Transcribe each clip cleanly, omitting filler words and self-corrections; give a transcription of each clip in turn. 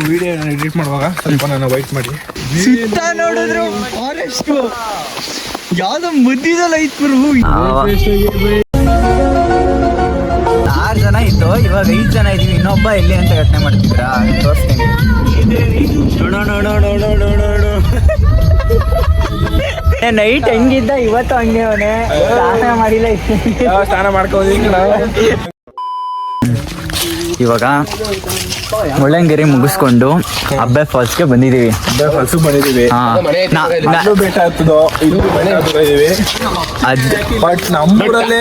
Video edit ಮಾಡುವಾಗ ಸ್ವಲ್ಪ ನಾನು ವೈಟ್ ಮಾಡಿ ಸುತ್ತ ನೋಡಿದ್ರು ಫಾರೆಸ್ಟ್ ಯಾವ್ದೋ ಮುದ್ದಿದಲ್ಲ ಐತ್ ಗುರು. 6 ಜನ ಇತ್ತು, ಇವಾಗ 5 ಜನ ಇದೀವಿ. ಇನ್ನೊಬ್ಬ ಎಲ್ಲಿ ಅಂತ ಯೋಚನೆ ಮಾಡ್ತಿದ್ರಾ? ತೋರಿಸ್ತೀನಿ. ನೈಟ್ ಹೆಂಗಿದ್ದ ಇವತ್ತು ಹಂಗೆ ಅವನೇ. ಸ್ನಾನ ಮಾಡಿಲ್ಲ, ಸ್ನಾನ ಮಾಡ್ಕೋದಿ. ಇವಾಗ ಮುಳ್ಳಂಗಿರಿ ಮುಗಿಸ್ಕೊಂಡು ಅಬ್ಬೆ ಫಾಲ್ಸ್ಗೆ ಬಂದಿದ್ದೀವಿ. ಬಟ್ ನಮ್ಮೂರಲ್ಲೇ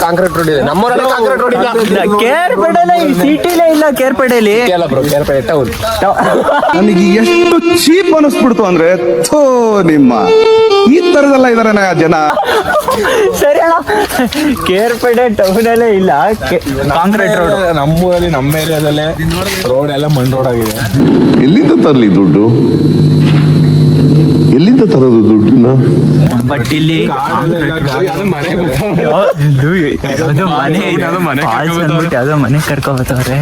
ಕಾಂಕ್ರೀಟ್ ರೋಡ್ ಇದೆ. ಕೇರ್ಪೇಟೆಲೆ ಸಿಟಿಲೇ ಇಲ್ಲ. ಕೇರ್ಪೇಟೆಲಿ ನನಗೆ ಎಷ್ಟು ಚೀಪ್ ಅನಿಸ್ಬಿಡ್ತು ಅಂದ್ರೆ ಥೋ ನಿಮ್ಮ ಈ ತರದೆಲ್ಲ ಇದಾರೆ ಜನ. ಸರಿ ಅಣ್ಣ, ಕೇರ್ಪೇಟೆ ಟೌನಲ್ಲೇ ಇಲ್ಲ ಕಾಂಕ್ರೀಟ್ ರೋಡ್. ನಮ್ಮೂರಲ್ಲಿ ನಮ್ಮ ಏರಿಯಾದಲ್ಲೇ ರೋಡ್ ಎಲ್ಲ ಮಣ್ಣು ರೋಡ್ ಆಗಿದೆ. ಎಲ್ಲಿಂದ ತರಲಿ ದುಡ್ಡು? ಎಲ್ಲಿಂದ ತರೋದು ದುಡ್ಡನ್ನ? ಬಟ್ ಇಲ್ಲಿ ಯಾವ್ದೋ ಮನೆ ಕರ್ಕೊಬತ್ತವ್ರೆ.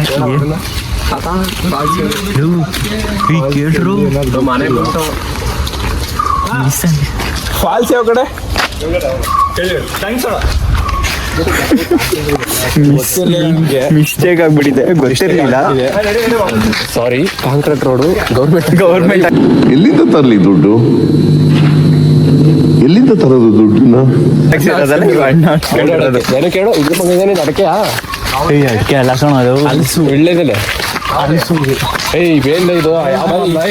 ಕೇಳ್ರು ಫಾಲ್ಸ್ ಯಾವ ಕಡೆ? ಮಿಸ್ಟೇಕ್ ಆಗ್ಬಿಟ್ಟಿದೆ, ಗೊತ್ತಿರಲಿಲ್ಲ. ಸಾರಿ, ಕಾಂಕ್ರೀಟ್ ರೋಡು ಗೌರ್ಮೆಂಟ್. ಎಲ್ಲಿಂದ ತರಲಿ ದುಡ್ಡು? ಎಲ್ಲಿಂದ ತರೋದು ದುಡ್ಡನ್ನ? ಕೇಳು, ಇದ್ರ ಬಗ್ಗೆ ಅಡಕೆ ಅಡಿಕೆ ಅಲ್ಲ ಕಣೋದು, ಹಲಸು ಒಳ್ಳೇದಲ್ಲ. ಏಯ್ ಬೇಡ ಇದು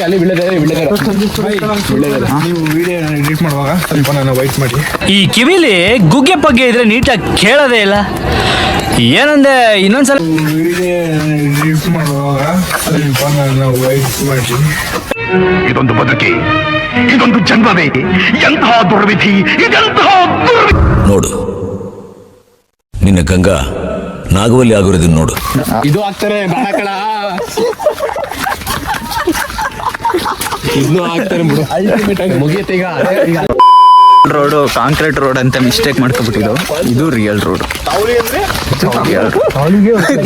ಅಲ್ಲಿ ನೀವು ವಿಡಿಯೋ ಎಡಿಟ್ ಮಾಡುವಾಗ ಸ್ವಲ್ಪ ನಾನು ವೈಟ್ ಮಾಡಿ. ಈ ಕಿವಿಲಿ ಗುಗ್ಗೆ ಪಗ್ಗೆ ಇದ್ರೆ ನೀಟಾಗಿ ಕೇಳೋದೇ ಇಲ್ಲ. ಏನಂದೆ ಇನ್ನೊಂದ್ಸಲ ವಿಡಿಯೋ ಎಡಿಟ್ ಮಾಡುವಾಗ ಸ್ವಲ್ಪ ನಾನು ವೈಟ್ ಮಾಡಿ. ಇದೊಂದು ಬದುಕಿ, ಇದೊಂದು ಜನ್ಮವೇ, ಎಂತಹ ದುರ್ವಿಧಿ, ಇದೆಂತಹ ನೋಡು ನಿನ್ನ ಗಂಗಾ ನಾಗವಲ್ಲಿ ಆಗಿರೋದನ್ನ ನೋಡು. ಇದು ಆಗ್ತಾರೆ ಬಾಳಕಳ, ಇದನ್ನು ಆಗ್ತಾರೆ ಬಿಡು. ಅಲ್ಟಿಮೇಟ್ ಆಗಿ ಮುಗಿಯುತ್ತೆ ಈಗ. ರೋಡು ಕಾಂಕ್ರೀಟ್ ರೋಡ್ ಅಂತ ಮಿಸ್ಟೇಕ್ ಮಾಡ್ಕೊಬಿಟ್ಟಿದ್ದು. ಇದು ರಿಯಲ್ ರೋಡ್.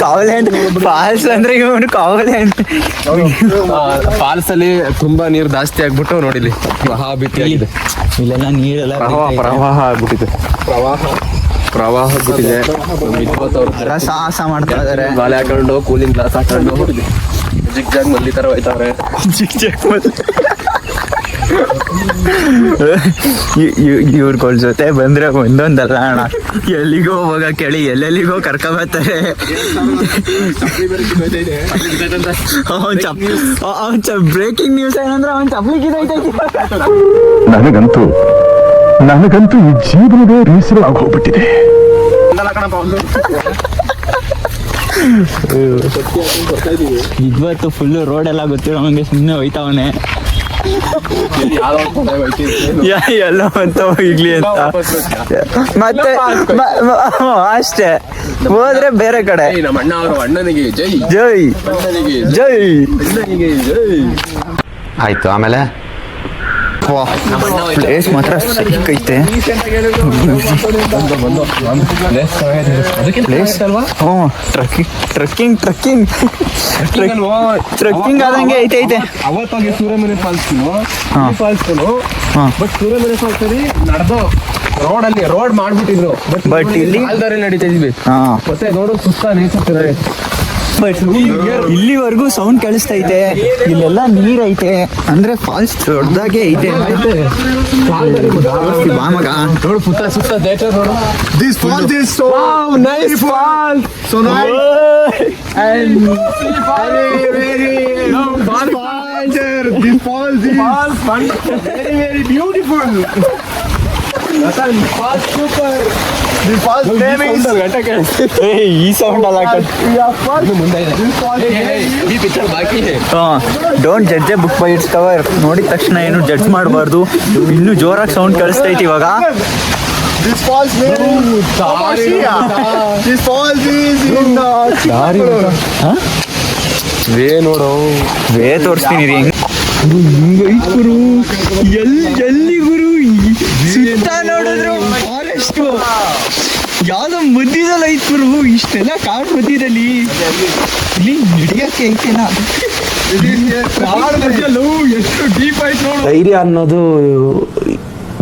ಕಾವಲೆ ಅಂತ ಫಾಲ್ಸ್ ಅಂದ್ರೆ ಇವನು ಕಾವಲೆ ಅಂತ. ಫಾಲ್ಸ್ ಅಲ್ಲಿ ತುಂಬಾ ನೀರು ಜಾಸ್ತಿ ಆಗ್ಬಿಟ್ಟು ನೋಡಿಲಿ ಮಹಾಭೀತಿ ಆಗಿದೆ. ಇಲ್ಲೆಲ್ಲ ನೀರೆಲ್ಲ ಪ್ರವಾಹ ಆಗ್ಬಿಟ್ಟಿದೆ. ಪ್ರವಾಹ ಆಗ್ಬಿಟ್ಟಿದೆ. ಸಾಹಸ ಮಾಡ್ತಾ ಇದಾರೆ. ಗಾಳಿ ಹಾಕೊಂಡು ಕೂಲಿಂಗ್ ಗ್ಲಾಸ್ ಹಾಕೊಂಡು ಜಿಗ್ ಜಾಗ್ ಮಲ್ಲಿ ತರ ಹೋಯ್ತವ್ರೆ. ಇವ್ರ ಜೊತೆ ಬಂದ್ರೆ ಒಂದೊಂದಲ್ಲ ಅಣ್ಣ, ಎಲ್ಲಿಗೋ ಹೋಗ ಕೇಳಿ ಎಲ್ಲೆಲ್ಲಿಗೋ ಕರ್ಕೊಬರ್ತಾರೆ. ಬ್ರೇಕಿಂಗ್ ನ್ಯೂಸ್ ಏನಂದ್ರೆ ಅವನ್ ಚಪ್ಲಿಗೆ ನನಗಂತೂ ಈ ಜೀವನವೇ ಬೇಸರವಾಗಿ ಹೋಗ್ಬಿಟ್ಟಿದೆ. ಇವತ್ತು ಫುಲ್ ರೋಡ್ ಎಲ್ಲ ಗೊತ್ತಿರೋ ಹಂಗೆ ಸುಮ್ಮನೆ ಹೋಯ್ತಾವನೆ. ಎಲ್ಲ ಅಂತ ಹೋಗ್ಲಿ ಅಂತ ಮತ್ತೆ ಅಷ್ಟೇ ಹೋದ್ರೆ ಬೇರೆ ಕಡೆ. ನಮ್ಮ ಅಣ್ಣ ಅವರು ಅಣ್ಣನಿಗೆ ಜೈ ಜೈ ಜೈ. ಆಯ್ತು, ಆಮೇಲೆ ಪ್ಲೇಸ್ ಮಾತ್ರ ಸಿಕ್ಕೈತೆ. ಪ್ಲೇಸ್ ಅಲ್ವಾ? ಟ್ರಕ್ಕಿಂಗ್ ಆದಂಗೆ ಐತೆ. ಅವತ್ತಾಗಿ ಸೂರ್ಯಮನೆ ಫಾಲ್ಸ್ ಬಟ್ ಸೂರ್ಯಮನೆ ಫಾಲ್ಸ್ ಅಲ್ಲಿ ನಡೆದು ರೋಡ್ ಮಾಡ್ಬಿಟ್ಟಿದ್ರು. ಬಟ್ ಇಲ್ಲಿ ನಡೀತಾ ಇದ್ವಿ. ಮತ್ತೆ ನೋಡು ಸುತ್ತ ನೇಚರ್. ಬಟ್ ಇಲ್ಲಿವರೆಗೂ ಸೌಂಡ್ ಕೇಳಿಸ್ತೈತೆ. ಇಲ್ಲೆಲ್ಲ ನೀರ್ ಐತೆ ಅಂದ್ರೆ ಫಾಲ್ಸ್ ದೊಡ್ಡದಾಗೆ ಐತೆ. ಬಾಮಗ ನೋಡು ಸುತ್ತ ನೇಚರ್ ನೋಡು. This falls is so nice falls. so nice And very this falls is very beautiful. Super. this falls famous. ಈ ಸೌಂಡ್ ಅಲ್ಲ. ಈ ಪಿಕ್ಚರ್ ಬಾಕಿ don't judge A book by it's cover. ನೋಡಿದ ತಕ್ಷಣ ಏನು ಜಡ್ಜ್ ಮಾಡಬಾರ್ದು. ಇನ್ನೂ ಜೋರಾಗಿ ಸೌಂಡ್ ಕೇಳಿಸ್ತೈತಿ ಇವಾಗ. This falls this falls is in way ನೋಡು. ವೇ ತೋರಿಸ್ತೀನಿ ರೀ. ಹಿಂಗೈತ್ ಗುರು. ಎಲ್ಲಿ ಗುರು ಸುತ್ತ ನೋಡಿದ್ರು ಫಾರೆಸ್ಟ್. ಯಾವ್ದೋ ಮಧ್ಯದಲ್ಲಿ ಐತ್ ಗುರು. ಇಷ್ಟೆಲ್ಲ ಕಾಡು ಮಧ್ಯದಲ್ಲಿ ಇಲ್ಲಿ ಹಿಡಿಯಕ್ಕೆ ಐತೆನಾ? ಎಷ್ಟು ಡೀಪ್ ಆಯ್ತು ನೋಡು. ಧೈರ್ಯ ಅನ್ನೋದು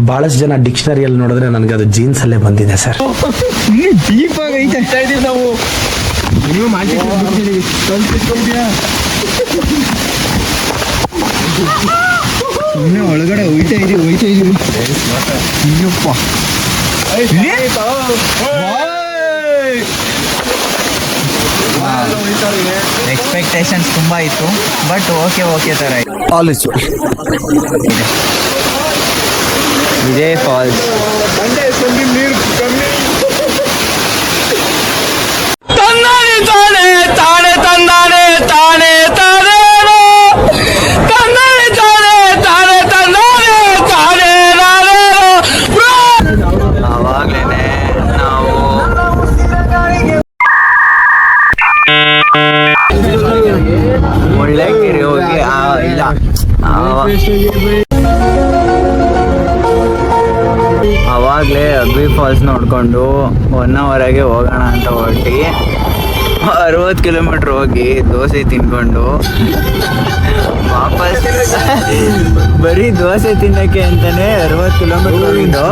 ಬಹಳಷ್ಟು ಜನ ಡಿಕ್ಷನರಿಯಲ್ಲಿ ನೋಡಿದ್ರೆ ನನಗೆ ಅದು ಜೀನ್ಸ್ ಅಲ್ಲೇ ಬಂದಿದೆ ಸರ್. ಡೀಪ್ ಆಗೈತೆ ನಾವು ನೀವು ಇನ್ನು ಒಳಗಡೆ ಹೋಯ್ತಾ ಇದೀವಿ ಅಯ್ಯಪ್ಪ ಎಕ್ಸ್ಪೆಕ್ಟೇಷನ್ಸ್ ತುಂಬಾ ಇತ್ತು, ಬಟ್ ಓಕೆ ತರ ವಿಜಯ್ ಫಾಲ್ಸ್. ಅವಾಗ್ಲೇನೆ ನಾವು ಮುಳ್ಳಯ್ಯನಗಿರಿ ಹೋಗಿ ಇಲ್ಲ ಅವಾಗಲೇ ಅಬ್ಬಿ ಫಾಲ್ಸ್ ನೋಡ್ಕೊಂಡು 1 ಅವರ್ಗೆ ಹೋಗೋಣ ಅಂತ ಹೊರಟಿ 60 ಕಿಲೋಮೀಟ್ರ್ ಹೋಗಿ ದೋಸೆ ತಿನ್ಕೊಂಡು ವಾಪಸ್ ಬರೀ ದೋಸೆ ತಿನ್ನಕ್ಕೆ ಅಂತಾನೆ 60 ಕಿಲೋಮೀಟ್ರ್ ಹೋಗಿದ್ದು.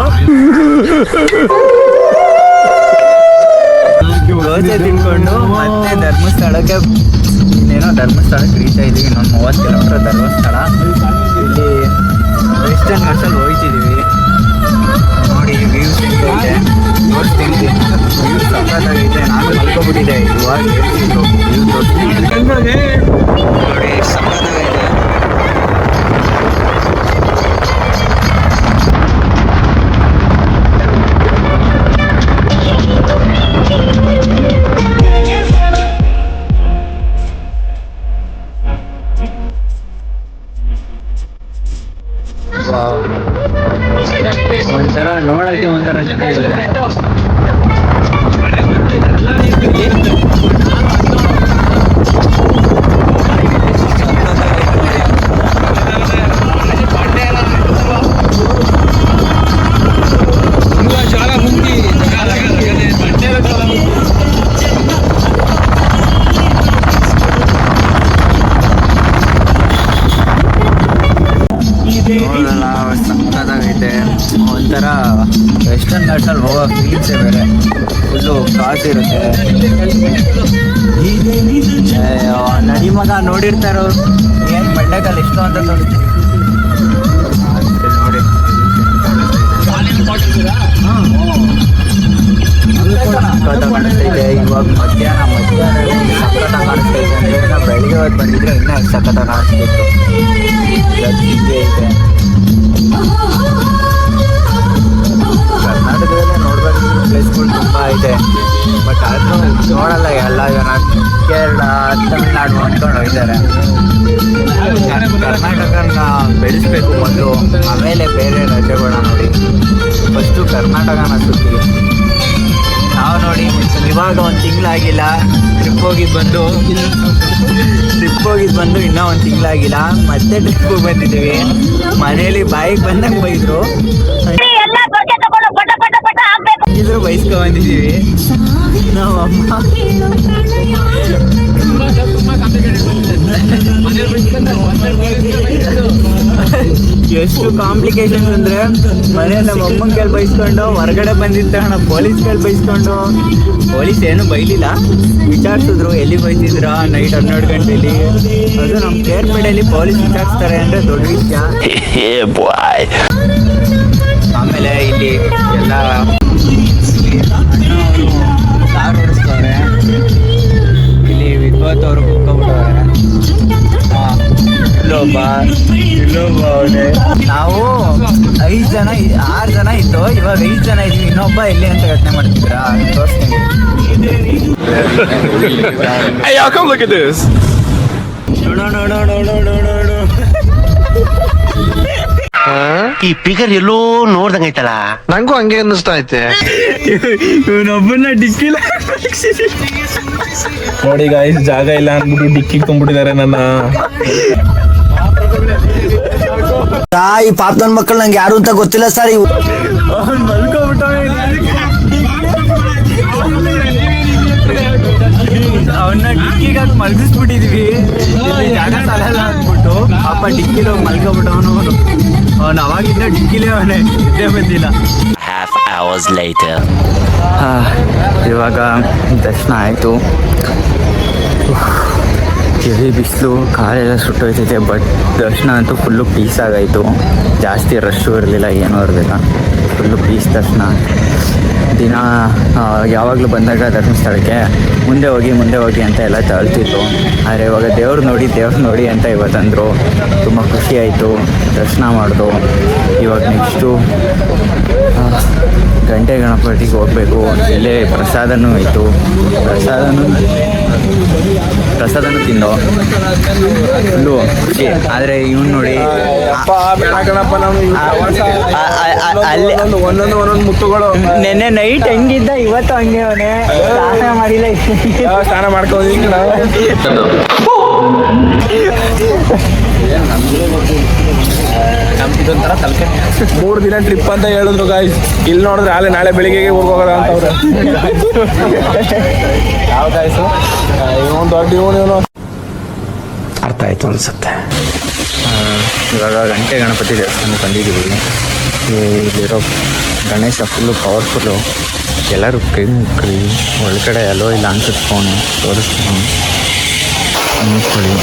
ದೋಸೆ ತಿನ್ಕೊಂಡು ಮತ್ತೆ ಧರ್ಮಸ್ಥಳಕ್ಕೆ ರೀಚ್ ಆಗಿದ್ದೀವಿ. ಇನ್ನೊಂದು 30 ಕಿಲೋಮೀಟ್ರ್ ಧರ್ಮಸ್ಥಳ. ಇಲ್ಲಿ ವೆಸ್ಟರ್ನ್ ಘಾಟ್ಸಲ್ಲಿ ಹೋಗ್ತಿದ್ದೀವಿ. ನೋಡಿ ವ್ಯೂಸ್ ಹೆಂಗೈತೆ ತೋರಿಸ್ತೀನಿ. ವ್ಯೂಸ್ ಸಖತ್ತಾಗೈತೆ. ನಾನು ಮಲ್ಕೊಬಿಟ್ಟಿದ್ದೆ ಇವಾಗ ಹೇಳ್ತಿದ್ರು ವ್ಯೂ ತೋರಿಸ್ತೀನಿ. ನೋಡಿ ಸಖತ್ತಾಗೈತೆ. ಒಂಥರ ನೋಡಕ್ಕೆ ಒಂಥರ ಚೆನ್ನಾಗಿದೆ. ನೋಡಲ್ಲ ಸಕ್ಕತ್ತಾಗೈತೆ. ಒಂಥರ ವೆಸ್ಟರ್ನ್ ಘಾಟ್ಸಲ್ಲಿ ಹೋಗೋ ಫೀಲ್ಸೇ ಬೇರೆ. ಫುಲ್ಲು ಕಾಸಿರುತ್ತೆ. ನಡಿ ಮಗ ನೋಡಿರ್ತಾರೋ ಏನು ಮಂಡ್ಯದಲ್ಲಿ ಎಷ್ಟು ಅಂತ ತೋರಿಸ್ತೀನಿ ನೋಡಿ. ಕಾಣಿಸ್ತೈತೆ ಇವಾಗ ಮಧ್ಯಾಹ್ನ ಸಖತ್ತ ಕಾಣಿಸ್ತೈತೆ. ಅಂದರೆ ನಾವು ಬೆಳಿಗ್ಗೆ ಹೊತ್ತು ಬಂದಿದ್ರೆ ಇನ್ನೂ ಸಖತ್ತ ಕಾಣಿಸ್ತಿತ್ತು. ಹೀಗೆ ಇದೆ. ಕರ್ನಾಟಕದಲ್ಲೇ ನೋಡ್ಬೇಕಿರೋ ಪ್ಲೇಸ್ಗಳು ತುಂಬ ಇದೆ, ಬಟ್ ಆದರೂ ನೋಡಲ್ಲ ಎಲ್ಲ ಜನ. ಕೇರಳ ತಮಿಳ್ನಾಡು ಅಂದ್ಕೊಂಡು ಹೋಗ್ತಾರೆ. ಕರ್ನಾಟಕನ ಬೆಳೆಸ್ಬೇಕು ಮೊದಲು, ಆಮೇಲೆ ಬೇರೆ ರಾಜ್ಯಗಳನ್ನ ನೋಡಿ. ಫಸ್ಟು ಕರ್ನಾಟಕನ ಸುತ್ತಿ. ನಾವು ನೋಡಿ ಇವಾಗ 1 ತಿಂಗಳಾಗಿಲ್ಲ ಟ್ರಿಪ್ ಹೋಗಿದ್ದು ಬಂದು ಇನ್ನೂ 1 ತಿಂಗಳಾಗಿಲ್ಲ. ಮತ್ತೆ ಟ್ರಿಪ್ಪಿಗೆ ಬಂದಿದ್ದೀವಿ. ಮನೇಲಿ ಬಾಯಿಗೆ ಬಂದಂಗೆ ಬೈದ್ರು, ಇದ್ರು ಬೈಸ್ಕೊ ಬಂದಿದ್ದೀವಿ. ನಾವು ಅಮ್ಮ ಎಷ್ಟು ಕಾಂಪ್ಲಿಕೇಶನ್ಸ್ ಅಂದರೆ ಮನೆ ನಮ್ಮ ಅಮ್ಮನ ಕೈಲಿ ಬೈಸ್ಕೊಂಡು ಹೊರಗಡೆ ಬಂದಿದ್ದ ತಕ್ಷಣ ಪೊಲೀಸ್ ಕೈಲಿ ಬೈಸ್ಕೊಂಡು. ಪೊಲೀಸ್ ಏನು ಬೈಲಿಲ್ಲ, ವಿಚಾರಿಸಿದ್ರು ಎಲ್ಲಿ ಬೈತಿದ್ರ ನೈಟ್ 12 ಗಂಟೆಯಲ್ಲಿ. ಅದು ನಮ್ಮ ಕೇರ್ಪೇಟೆಯಲ್ಲಿ ಪೊಲೀಸ್ ವಿಚಾರಿಸ್ತಾರೆ ಅಂದರೆ ದೊಡ್ಡ ವಿಷಯ. ಆಮೇಲೆ ಇಲ್ಲಿ ಎಲ್ಲ ಅಣ್ಣವರು ಕಾರ್ ಓಡಿಸ್ತವ್ರೆ. ಇಲ್ಲಿ ವಿದ್ವತ್ ಅವರು ಕುತ್ಕೊಬಿಟ್ಟವ್ರೆ. ಇಲ್ಲೊಬ್ಬ ಅವನೇ. ನಾವು 6 ಜನ ಇತ್ತು, ಇವಾಗ 5 ಜನ ಇದ್ವಿ. ಇನ್ನೊಬ್ಬ ಎಲ್ಲಿ ಅಂತ ಯೋಚನೆ ಮಾಡ್ತಿದ್ರಾ? ತೋರಿಸ್ತೀನಿ. Hey y'all, come look at this. ನೋಡು ಈ ಪಿಗರ್ ಎಲ್ಲೋ ನೋಡ್ದಂಗೈತಲ್ಲ. ನಂಗೂ ಹಂಗೆ ಅನ್ನಿಸ್ತಾ ಐತೆ. ಇವನೊಬ್ಬನ ಡಿಕ್ಕಿಲ ನೋಡಿ ಗಾಯ್ಸ್, ಜಾಗ ಇಲ್ಲ ಅಂದ್ಬಿಟ್ಟು ಡಿಕ್ಕಿಗೆ ತುಂಬಿಟ್ಟಿದ್ದಾರೆ ನನ್ನ. ಈ ಪಾಪ ನನ್ನ ಮಕ್ಕಳು ನಂಗೆ ಯಾರು ಅಂತ ಗೊತ್ತಿಲ್ಲ ಸರ್. ಇವು ಅವನ್ನ ಡಿಕ್ಕಿ ಡಿಕ್ಕಿಗೆ ಹಾಕಿ ಮಲಗಿಸ್ಬಿಟ್ಟಿದ್ವಿ, ಇಲ್ಲಿ ಜಾಗ ಸಾಲಲ್ಲ ಅಂದ್ಬಿಟ್ಟು ಪಾಪ ಡಿಕ್ಕಿಲಿ ಹೋಗಿ ಮಲ್ಕೊಬಿಟ್ಟವನು. ಅವನು ಅವಾಗಿಂದ ಡಿಕ್ಕಿಲೇ ಅವನೇ, ನಿದ್ದೆ ಬಂದಿಲ್ಲ. ಇವಾಗ ದರ್ಶನ ಆಯಿತು. ಕೆವಿ ಬಿಸಿಲು, ಕಾಲೆಲ್ಲ ಸುಟ್ಟೋಯ್ತೈತೆ. ಬಟ್ ದರ್ಶನ ಅಂತೂ ಫುಲ್ಲು ಪೀಸ್ ಆಗಾಯಿತು. ಜಾಸ್ತಿ ರಶ್ಶು ಇರಲಿಲ್ಲ, ಏನೂ ಇರಲಿಲ್ಲ, ಫುಲ್ಲು ಪೀಸ್ ದರ್ಶನ. ದಿನ ಯಾವಾಗಲೂ ಬಂದಾಗ ಧರ್ಮಸ್ಥಳಕ್ಕೆ ಮುಂದೆ ಹೋಗಿ ಅಂತ ಎಲ್ಲ ತಳ್ತಿತ್ತು. ಆದರೆ ಇವಾಗ ದೇವ್ರು ನೋಡಿ ಅಂತ ಇವತ್ತಂದರು. ತುಂಬ ಖುಷಿ ಆಯಿತು, ದರ್ಶನ ಮಾಡ್ದು. ಇವಾಗ ನೆಕ್ಸ್ಟು ಗಂಟೆ ಗಣಪತಿಗೆ ಹೋಗಬೇಕು. ಇಲ್ಲೇ ಪ್ರಸಾದನೂ ಇತ್ತು, ಪ್ರಸಾದನೂ ತಿಂದು ಫುಲ್ಲು ಖುಷಿ. ಆದರೆ ಇವನು ನೋಡಿ ಒಂದೊಂದು ಮುತ್ತುಗಳು. ನೆನ್ನೆ ನೈಟ್ ಹೆಂಗಿದ್ದ ಇವತ್ತು ಹಂಗೆ ಅವನೇ. ಸ್ನಾನ ಮಾಡಿಲ್ಲ, ಸ್ನಾನ ಮಾಡ್ಕೊಂಡು ಇದೊಂಥರ ತಲಕೆ. 3 ದಿನ ಟ್ರಿಪ್ ಅಂತ ಹೇಳಿದ್ರು ಗಾಯ್ಸ್. ಇಲ್ಲಿ ನೋಡಿದ್ರೆ ನಾಳೆ ಬೆಳಿಗ್ಗೆಗೆ ಹೋಗೋದ ಅಂತ ಅವ್ರೆ. ಯಾವ ಗಾಯ್ಸು ಇವನು ದೊಡ್ಡ ಇವನು ಅರ್ಥ ಆಯ್ತು ಅನ್ಸುತ್ತೆ. ಇವಾಗ ಗಂಟೆ ಗಣಪತಿ ದೇವಸ್ಥಾನಕ್ಕೆ ಬಂದಿದ್ದೀವಿ. ಇಲ್ಲಿರೋ ಗಣೇಶ ಫುಲ್ಲು ಪವರ್ಫುಲ್ಲು. ಎಲ್ಲರೂ ಕೈ ಮುಕ್ರಿ. ಒಳಗಡೆ ಎಲ್ಲೋ ಇಲ್ಲ ಅನ್ಸುತ್ತೆ, ಫೋನು ತೋರಿಸ್ತೀನಿ ನೋಡ್ಕೊಳ್ಳಿ.